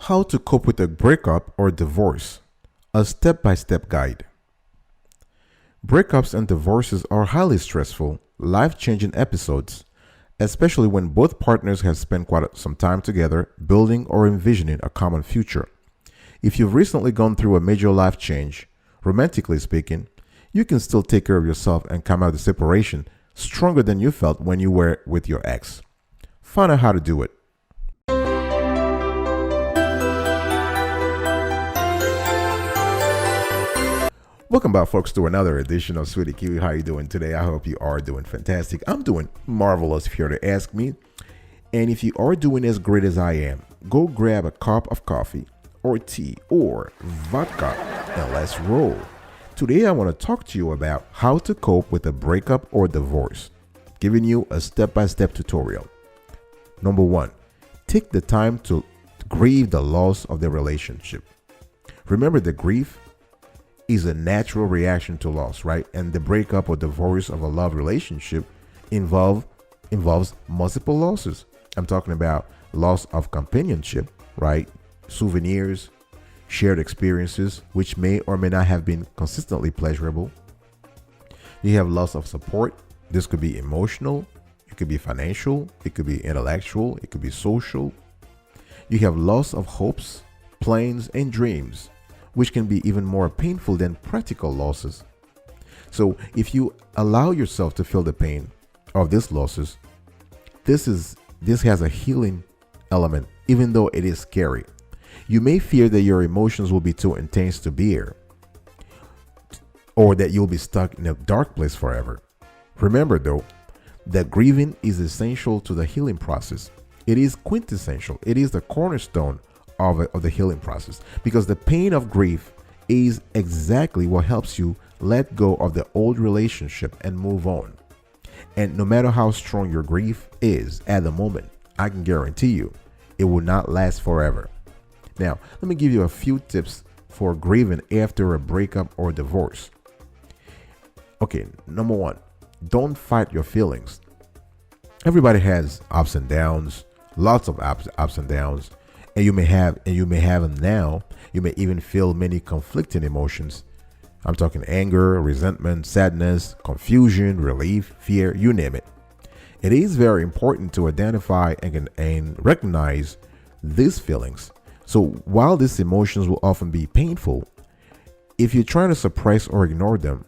How to cope with a breakup or divorce, a step-by-step guide. Breakups and divorces are highly stressful, life-changing episodes, especially when both partners have spent quite some time together building or envisioning a common future. If you've recently gone through a major life change, romantically speaking, you can still take care of yourself and come out of the separation stronger than you felt when you were with your ex. Find out how to do it. Welcome back, folks, to another edition of Sweetie Kiwi. How are you doing today? I hope you are doing fantastic. I'm doing marvelous if you're to ask me. And if you are doing as great as I am, go grab a cup of coffee or tea or vodka and let's roll. Today, I want to talk to you about how to cope with a breakup or divorce, giving you a step-by-step tutorial. Number one, take the time to grieve the loss of the relationship. Remember, the grief is a natural reaction to loss, right? And the breakup or divorce of a love relationship involves multiple losses. I'm talking about loss of companionship, right? Souvenirs, shared experiences, which may or may not have been consistently pleasurable. You have loss of support. This could be emotional, it could be financial, it could be intellectual, it could be social. You have loss of hopes, plans, and dreams, which can be even more painful than practical losses. So if you allow yourself to feel the pain of these losses, this has a healing element, even though it is scary. You may fear that your emotions will be too intense to bear, or that you'll be stuck in a dark place forever. Remember, though, that grieving is essential to the healing process. It is quintessential. It is the cornerstone of the healing process, because the pain of grief is exactly what helps you let go of the old relationship and move on. And no matter how strong your grief is at the moment, I can guarantee you it will not last forever. Now, let me give you a few tips for grieving after a breakup or divorce. Okay, number one, don't fight your feelings. Everybody has ups and downs, lots of ups and downs. And you may have them now. You may even feel many conflicting emotions. I'm talking anger, resentment, sadness, confusion, relief, fear, you name it. It is very important to identify and recognize these feelings. So while these emotions will often be painful, if you're trying to suppress or ignore them,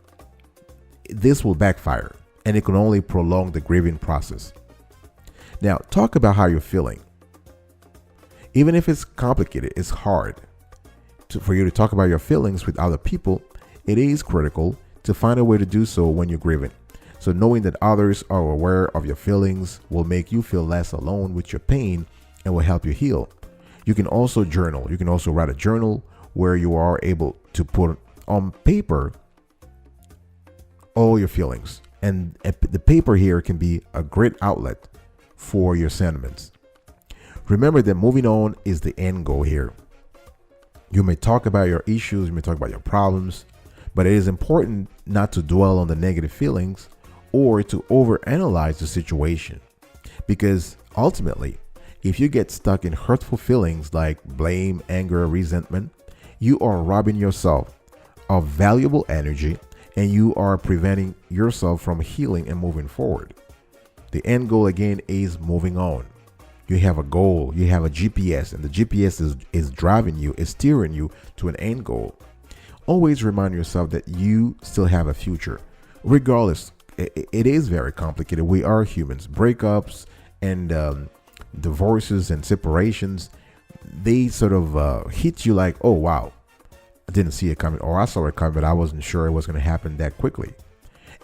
this will backfire and it can only prolong the grieving process. Now, talk about how you're feeling. Even if it's complicated, it's hard for you to talk about your feelings with other people. It is critical to find a way to do so when you're grieving. So knowing that others are aware of your feelings will make you feel less alone with your pain and will help you heal. You can also journal. You can also write a journal where you are able to put on paper all your feelings. And the paper here can be a great outlet for your sentiments. Remember that moving on is the end goal here. You may talk about your issues, you may talk about your problems, but it is important not to dwell on the negative feelings or to overanalyze the situation. Because ultimately, if you get stuck in hurtful feelings like blame, anger, resentment, you are robbing yourself of valuable energy and you are preventing yourself from healing and moving forward. The end goal again is moving on. You have a goal, you have a GPS, and the GPS is driving you, is steering you to an end goal. Always remind yourself that you still have a future. Regardless, it is very complicated. We are humans. Breakups and divorces and separations, they sort of hit you like, oh, wow, I didn't see it coming, or I saw it coming, but I wasn't sure it was going to happen that quickly.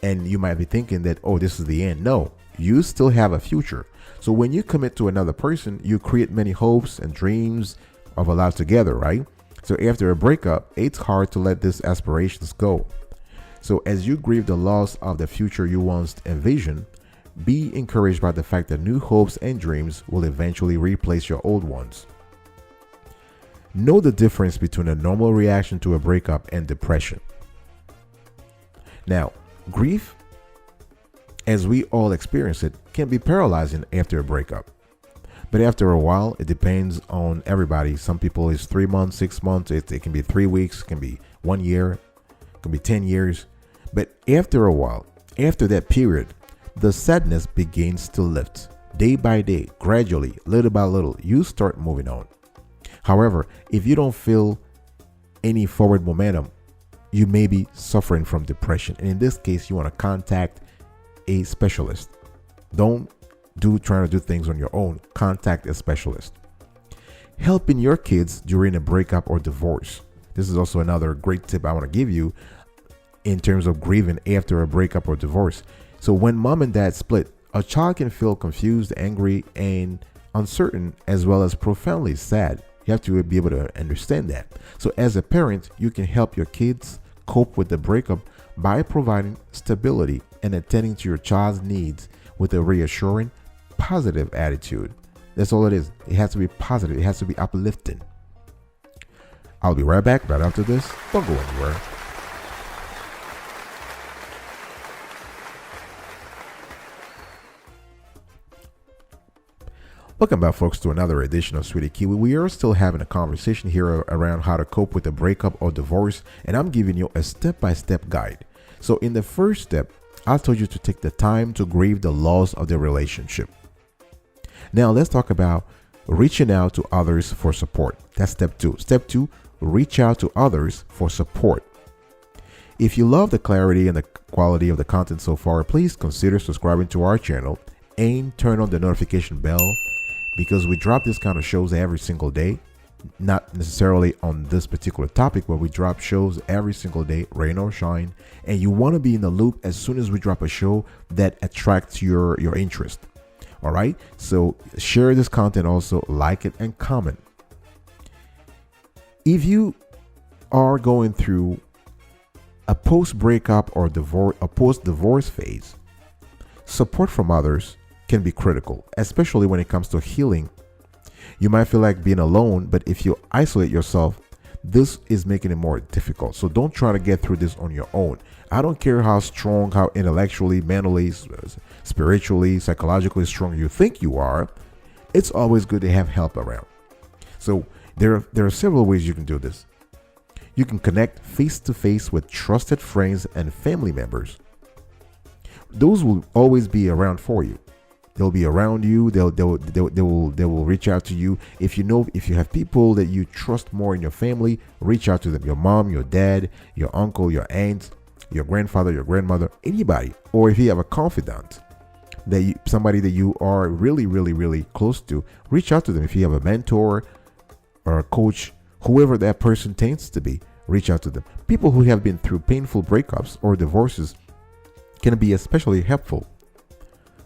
And you might be thinking that, oh, this is the end. No, you still have a future. So when you commit to another person, you create many hopes and dreams of a life together, right? So after a breakup, it's hard to let these aspirations go. So as you grieve the loss of the future you once envisioned, be encouraged by the fact that new hopes and dreams will eventually replace your old ones. Know the difference between a normal reaction to a breakup and depression. Now, grief, as we all experience it, can be paralyzing after a breakup. But after a while, it depends on everybody. Some people it's 3 months, 6 months. It can be 3 weeks, it can be 1 year, it can be 10 years. But after a while, after that period, the sadness begins to lift. Day by day, gradually, little by little, you start moving on. However, if you don't feel any forward momentum, you may be suffering from depression. And in this case, you want to contact a specialist. Don't trying to do things on your own. Contact a specialist. Helping your kids during a breakup or divorce. This is also another great tip I want to give you in terms of grieving after a breakup or divorce. So when mom and dad split, a child can feel confused, angry, and uncertain, as well as profoundly sad. You have to be able to understand that. So as a parent, you can help your kids cope with the breakup by providing stability and attending to your child's needs with a reassuring, positive attitude. That's all it is. It has to be positive. It has to be uplifting. I'll be right back right after this. Don't go anywhere. Welcome back, folks, to another edition of Sweetie Kiwi. We are still having a conversation here around how to cope with a breakup or divorce, and I'm giving you a step-by-step guide. So in the first step, I told you to take the time to grieve the loss of the relationship. Now let's talk about reaching out to others for support. That's step 2. Step 2, reach out to others for support. If you love the clarity and the quality of the content so far, please consider subscribing to our channel and turn on the notification bell, because we drop this kind of shows every single day. Not necessarily on this particular topic, but we drop shows every single day, rain or shine, and you want to be in the loop as soon as we drop a show that attracts your interest. All right, so share this content, also like it and comment. If you are going through a post breakup or divorce, a post divorce phase, support from others can be critical, especially when it comes to healing. You might feel like being alone, but if you isolate yourself, this is making it more difficult. So don't try to get through this on your own. I don't care how strong, how intellectually, mentally, spiritually, psychologically strong you think you are. It's always good to have help around. So there are several ways you can do this. You can connect face-to-face with trusted friends and family members. Those will always be around for you. They'll be around you. They will reach out to you. If you have people that you trust more in your family, reach out to them. Your mom, your dad, your uncle, your aunt, your grandfather, your grandmother, anybody. Or if you have a confidant, somebody that you are really, really, really close to, reach out to them. If you have a mentor or a coach, whoever that person tends to be, reach out to them. People who have been through painful breakups or divorces can be especially helpful.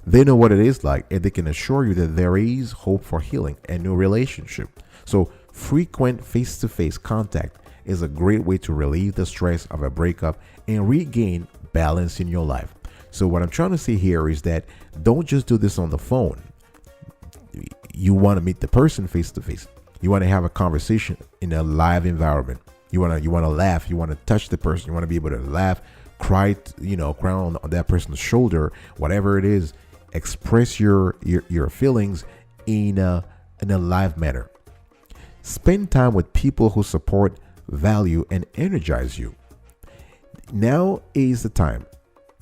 They know what it is like, and they can assure you that there is hope for healing and new relationship. So frequent face-to-face contact is a great way to relieve the stress of a breakup and regain balance in your life. So what I'm trying to say here is that don't just do this on the phone. You want to meet the person face-to-face. You want to have a conversation in a live environment. You want to laugh. You want to touch the person. You want to be able to laugh, cry on that person's shoulder, whatever it is. Express your feelings in a live manner. Spend time with people who support, value, and energize you. Now is the time,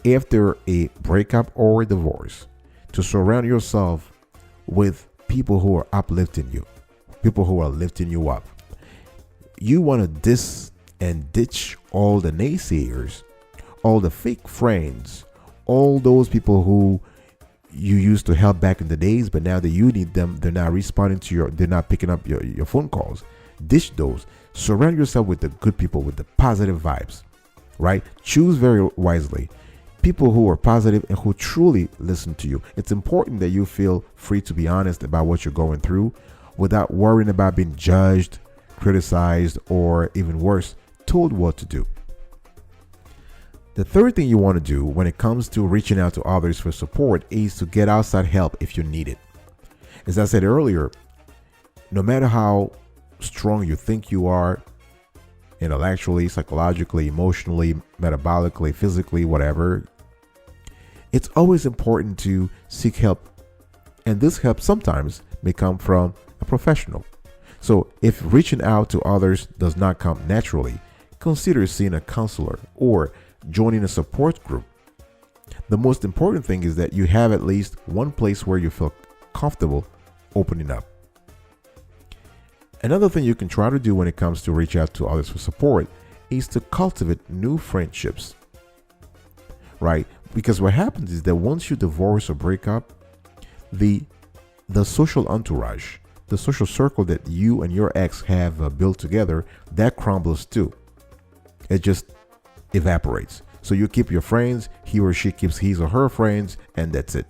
after a breakup or a divorce, to surround yourself with people who are uplifting you, people who are lifting you up. You want to ditch all the naysayers, all the fake friends, all those people who you used to help back in the days, but now that you need them, they're not responding to they're not picking up your phone calls. Ditch those. Surround yourself with the good people, with the positive vibes, right? Choose very wisely. People who are positive and who truly listen to you. It's important that you feel free to be honest about what you're going through without worrying about being judged, criticized, or even worse, told what to do. The third thing you want to do when it comes to reaching out to others for support is to get outside help if you need it. As I said earlier, no matter how strong you think you are, intellectually, psychologically, emotionally, metabolically, physically, whatever, it's always important to seek help. And this help sometimes may come from a professional. So if reaching out to others does not come naturally, consider seeing a counselor or joining a support group. The most important thing is that you have at least one place where you feel comfortable opening up. Another thing you can try to do when it comes to reach out to others for support is to cultivate new friendships, right? Because what happens is that once you divorce or break up, the social entourage, the social circle that you and your ex have built together, that crumbles too. It just evaporates. So you keep your friends, he or she keeps his or her friends, and that's it.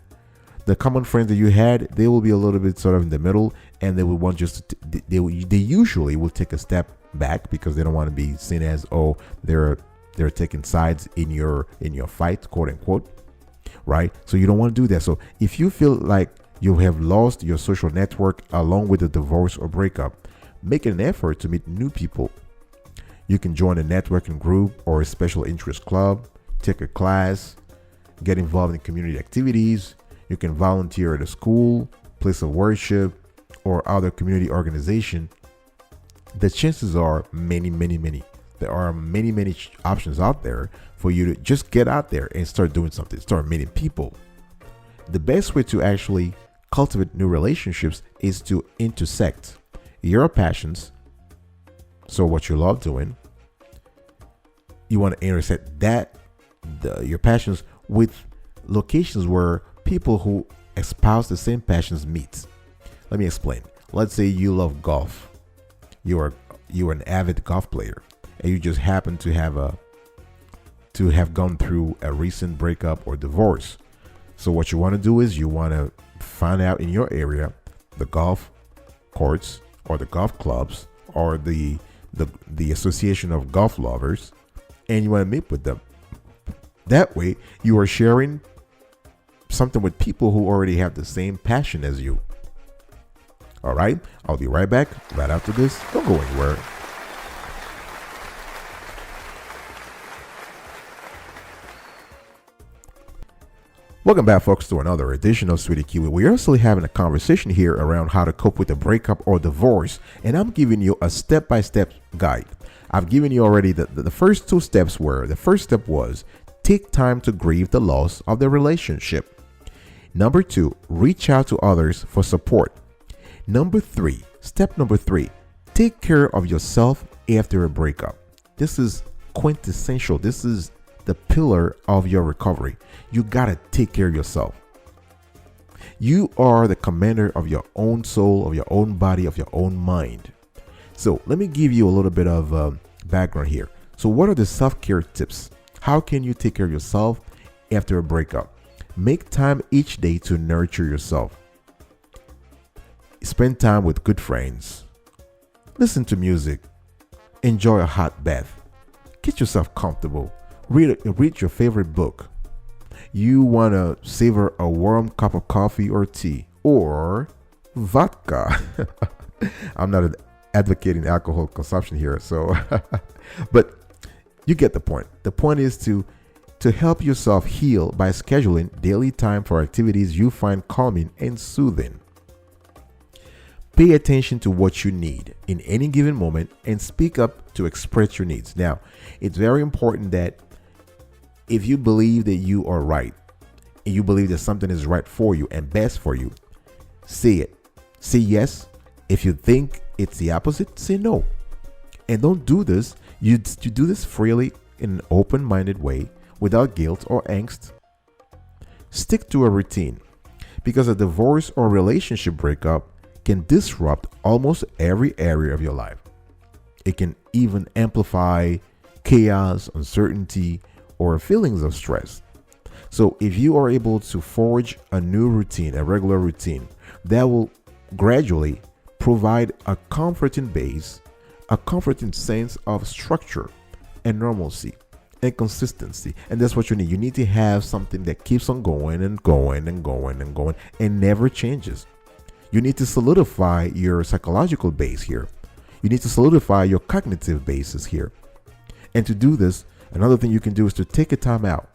The common friends that you had, they will be a little bit sort of in the middle, and they will want just they usually will take a step back because they don't want to be seen as, oh, they're taking sides in your fight, quote unquote, right? So you don't want to do that. So if you feel like you have lost your social network along with the divorce or breakup, make an effort to meet new people. You can join a networking group or a special interest club, take a class, get involved in community activities. You can volunteer at a school, place of worship, or other community organization. The chances are many. There are many options out there for you to just get out there and start doing something, start meeting people. The best way to actually cultivate new relationships is to intersect your passions. So what you love doing, you want to intersect your passions with locations where people who espouse the same passions meet. Let me explain. Let's say you love golf. You're an avid golf player, and you just happen to have gone through a recent breakup or divorce. So what you want to do is you want to find out in your area the golf courts or the golf clubs or the association of golf lovers, and you want to meet with them. That way you are sharing something with people who already have the same passion as you. All right, I'll be right back right after this. Don't go anywhere. Welcome back, folks, to another edition of Sweetie Kiwi. We're actually having a conversation here around how to cope with a breakup or divorce, and I'm giving you a step-by-step guide. I've given you already the first two steps were, the first step was take time to grieve the loss of the relationship. Number 2, reach out to others for support. Step number three, take care of yourself after a breakup. This is quintessential. This is the pillar of your recovery. You gotta take care of yourself. You are the commander of your own soul, of your own body, of your own mind. So let me give you a little bit of background here. So what are the self-care tips? How can you take care of yourself after a breakup? Make time each day to nurture yourself. Spend time with good friends. Listen to music. Enjoy a hot bath. Get yourself comfortable. Read your favorite book. You want to savor a warm cup of coffee or tea or vodka. I'm not advocating alcohol consumption here, so but you get the point. The point is to help yourself heal by scheduling daily time for activities you find calming and soothing. Pay attention to what you need in any given moment and speak up to express your needs. Now, it's very important that if you believe that you are right and you believe that something is right for you and best for you, say it. Say yes. If you think it's the opposite, say no. And don't do this. You do this freely in an open-minded way without guilt or angst. Stick to a routine because a divorce or relationship breakup can disrupt almost every area of your life. It can even amplify chaos, uncertainty, or feelings of stress. So if you are able to forge a new routine, a regular routine, that will gradually provide a comforting base, a comforting sense of structure and normalcy and consistency. And that's what you need. You need to have something that keeps on going and going and going and going and never changes. You need to solidify your psychological base here. You need to solidify your cognitive basis here. And to do this, another thing you can do is to take a time out.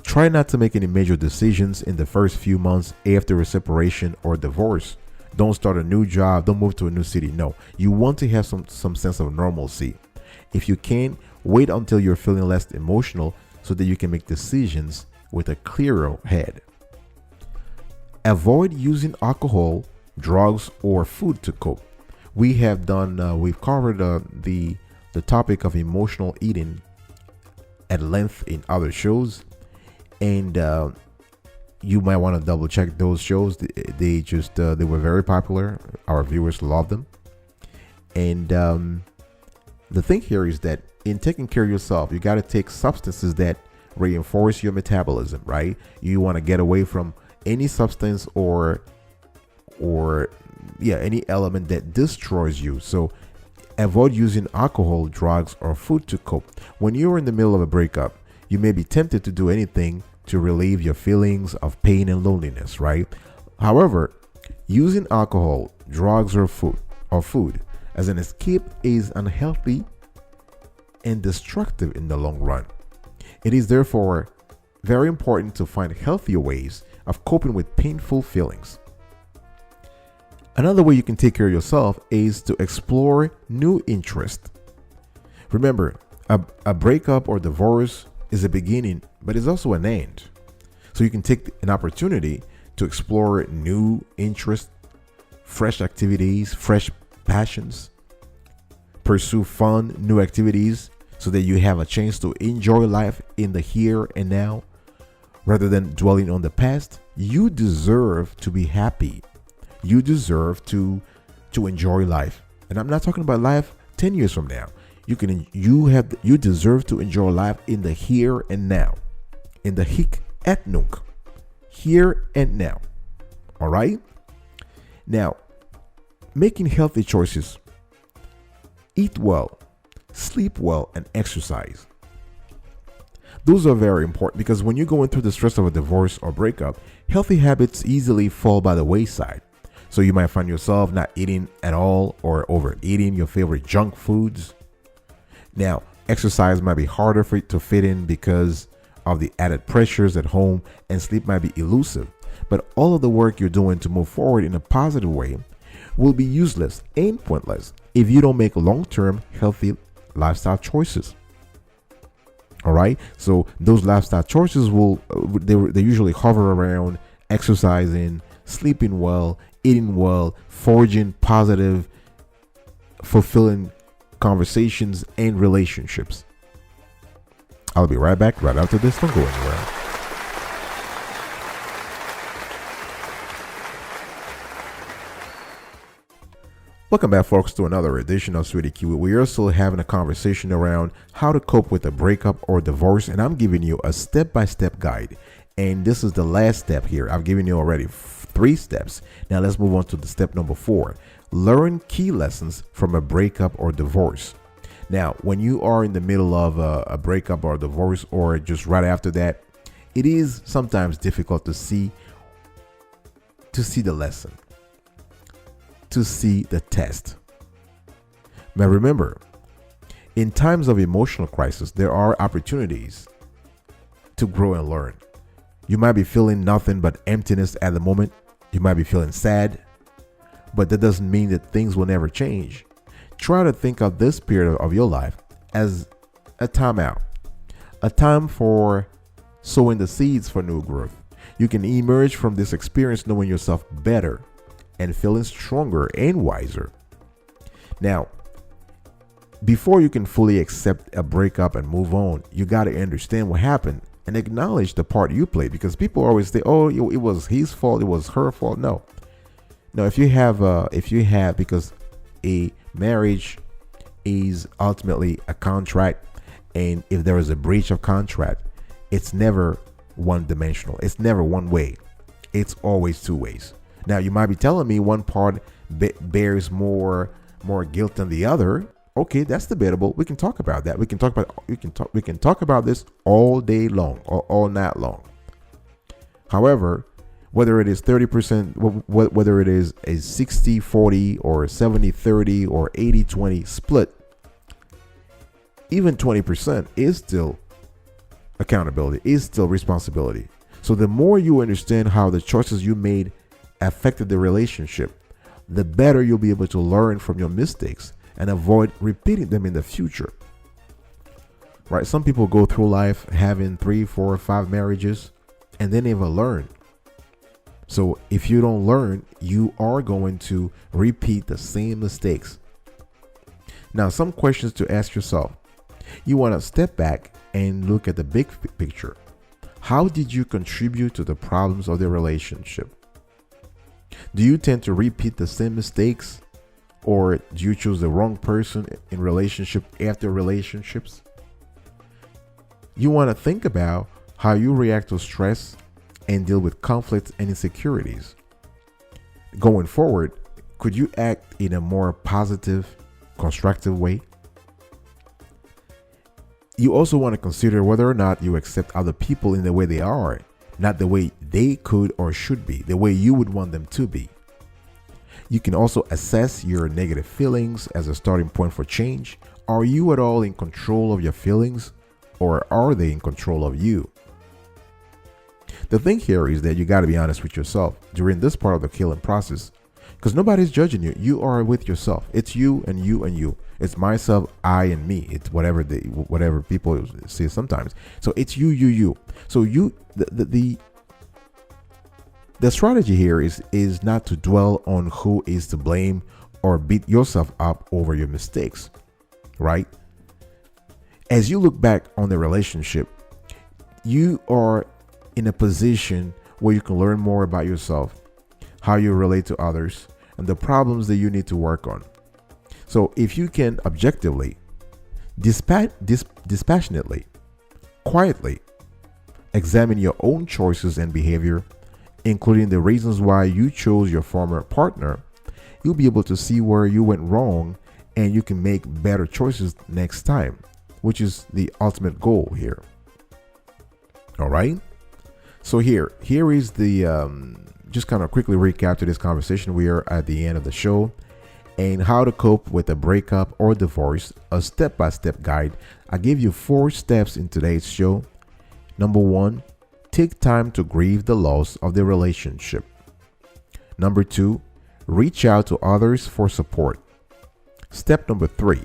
Try not to make any major decisions in the first few months after a separation or divorce. Don't start a new job. Don't move to a new city. No, you want to have some sense of normalcy. If you can, wait until you're feeling less emotional so that you can make decisions with a clearer head. Avoid using alcohol, drugs, or food to cope. We've covered the topic of emotional eating at length in other shows, and you might want to double check those shows. They were very popular. Our viewers loved them. And the thing here is that in taking care of yourself, you got to take substances that reinforce your metabolism, right? You want to get away from any substance or any element that destroys you. So avoid using alcohol, drugs, or food to cope. When you're in the middle of a breakup, you may be tempted to do anything to relieve your feelings of pain and loneliness, right? However, using alcohol, drugs, or food as an escape is unhealthy and destructive in the long run. It is therefore very important to find healthier ways of coping with painful feelings. Another way you can take care of yourself is to explore new interests. Remember, a breakup or divorce is a beginning, but it's also an end. So you can take an opportunity to explore new interests, fresh activities, fresh passions, pursue fun, new activities so that you have a chance to enjoy life in the here and now rather than dwelling on the past. You deserve to be happy. You deserve to enjoy life. And I'm not talking about life 10 years from now. You deserve to enjoy life in the here and now. In the hic et nunc. Here and now. All right? Now, making healthy choices. Eat well, sleep well, and exercise. Those are very important because when you're going through the stress of a divorce or breakup, healthy habits easily fall by the wayside. So you might find yourself not eating at all or overeating your favorite junk foods. Now, exercise might be harder for you to fit in because of the added pressures at home, and sleep might be elusive. But all of the work you're doing to move forward in a positive way will be useless and pointless if you don't make long-term healthy lifestyle choices. All right. So those lifestyle choices they usually hover around exercising, sleeping well, eating well, forging positive, fulfilling conversations and relationships. I'll be right back right after this. Don't go anywhere. Welcome back, folks, to another edition of Sweetie Kiwi. We are still having a conversation around how to cope with a breakup or divorce, and I'm giving you a step-by-step guide. And this is the last step here. I've given you already 3 steps. Now let's move on to the step number 4. Learn key lessons from a breakup or divorce. Now, when you are in the middle of a breakup or divorce, or just right after that, it is sometimes difficult to see the lesson, to see the test. Now remember, in times of emotional crisis, there are opportunities to grow and learn. You might be feeling nothing but emptiness at the moment. You might be feeling sad, but that doesn't mean that things will never change. Try to think of this period of your life as a time out, a time for sowing the seeds for new growth. You can emerge from this experience knowing yourself better and feeling stronger and wiser. Now, before you can fully accept a breakup and move on, you got to understand what happened and acknowledge the part you played, because people always say, "Oh, it was his fault, it was her fault." No, if you have, because a marriage is ultimately a contract, and if there is a breach of contract, it's never one dimensional. It's never one way. It's always 2 ways. Now, you might be telling me one part bears more guilt than the other. Okay, that's debatable. We can talk about that. We can talk about this all day long or all night long. However, whether it is 30%, whether it is a 60-40 or 70-30 or 80-20 split, even 20% is still accountability, is still responsibility. So the more you understand how the choices you made affected the relationship, the better you'll be able to learn from your mistakes and avoid repeating them in the future. Right? Some people go through life having 3, 4, 5 marriages and they never learn. So if you don't learn, you are going to repeat the same mistakes. Now, some questions to ask yourself. You want to step back and look at the big picture. How did you contribute to the problems of the relationship? Do you tend to repeat the same mistakes, or do you choose the wrong person in relationship after relationships? You want to think about how you react to stress and deal with conflicts and insecurities. Going forward, could you act in a more positive, constructive way? You also want to consider whether or not you accept other people in the way they are, not the way they could or should be, the way you would want them to be. You can also assess your negative feelings as a starting point for change. Are you at all in control of your feelings, or are they in control of you? The thing here is that you got to be honest with yourself during this part of the healing process, because nobody's judging you. You are with yourself. It's you and you and you. It's myself, I, and me. It's whatever people say sometimes. So it's you. So the strategy here is not to dwell on who is to blame or beat yourself up over your mistakes, right? As you look back on the relationship, you are in a position where you can learn more about yourself, how you relate to others, and the problems that you need to work on. So if you can objectively, dispassionately, quietly examine your own choices and behavior, including the reasons why you chose your former partner, you'll be able to see where you went wrong and you can make better choices next time, which is the ultimate goal here. All right. So here is the just kind of quickly recap to this conversation. We are at the end of the show, and how to cope with a breakup or divorce, a step-by-step guide. I gave you 4 steps in today's show. Number 1, take time to grieve the loss of the relationship. Number 2, reach out to others for support. Step number 3,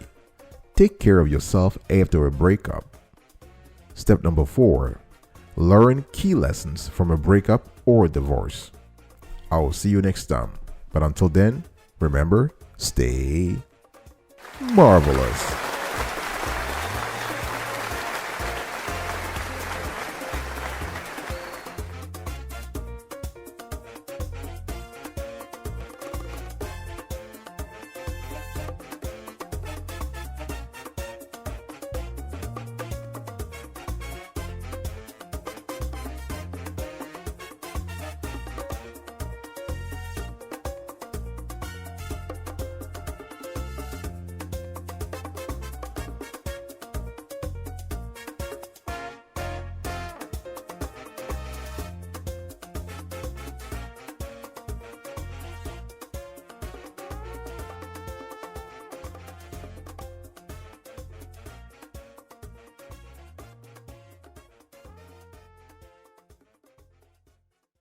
take care of yourself after a breakup. Step number 4, learn key lessons from a breakup or divorce. I will see you next time. But until then, remember, stay marvelous.